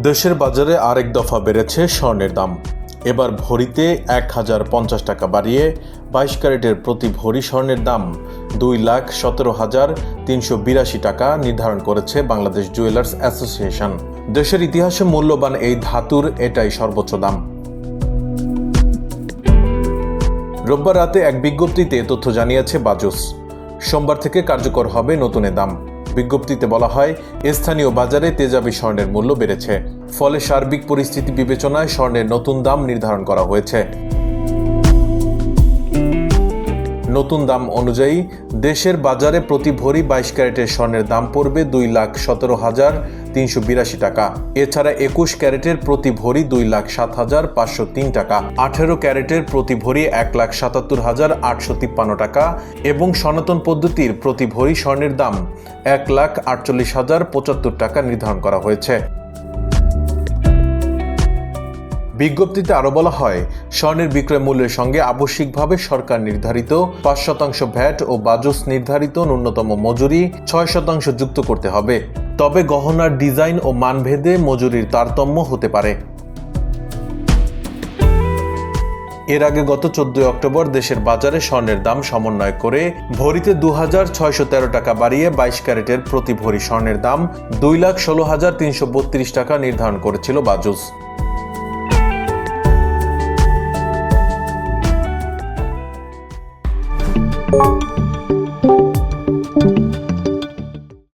দেশের বাজারে আরেক দফা বেড়েছে স্বর্ণের দাম। এবার ভরিতে 1050 টাকা বাড়িয়ে 22 ক্যারেটের প্রতি ভরি স্বর্ণের দাম 2,17,382 টাকা নির্ধারণ করেছে বাংলাদেশ জুয়েলার্স অ্যাসোসিয়েশন। দেশের ইতিহাসে মূল্যবান এই ধাতুর এটাই সর্বোচ্চ দাম। রোববার রাতে এক বিজ্ঞপ্তিতে তথ্য জানিয়েছে বাজুস। সোমবার থেকে কার্যকর হবে নতুন এ দাম। বিজ্ঞপ্তিতে বলা হয়, স্থানীয় বাজারে তেজাবি স্বর্ণের মূল্য বেড়েছে, ফলে সার্বিক পরিস্থিতি বিবেচনায় স্বর্ণের নতুন দাম নির্ধারণ করা হয়েছে। নতুন দাম অনুযায়ী দেশের বাজারে প্রতি ভরি 22 ক্যারেটের স্বর্ণের দাম পড়বে 2,17,382 টাকা। এছাড়া 21 ক্যারেটের প্রতি ভরি 2,07,503 টাকা, 18 ক্যারেটের প্রতি ভরি 1,77,853 টাকা এবং সনাতন পদ্ধতির প্রতি ভরি স্বর্ণের দাম 1,48,075 টাকা নির্ধারণ করা হয়েছে। বিজ্ঞপ্তিতে আরও বলা হয়, স্বর্ণের বিক্রয় মূল্যের সঙ্গে আবশ্যিকভাবে সরকার নির্ধারিত 5% ভ্যাট ও বাজুস নির্ধারিত ন্যূনতম মজুরি 6% যুক্ত করতে হবে। তবে গহনার ডিজাইন ও মানভেদে মজুরির তারতম্য হতে পারে। এর আগে গত 14 অক্টোবর দেশের বাজারে স্বর্ণের দাম সমন্বয় করে ভরিতে 2,613 টাকা বাড়িয়ে 22 ক্যারেটের প্রতি ভরি স্বর্ণের দাম 2,16,332 টাকা নির্ধারণ করেছিল বাজুস।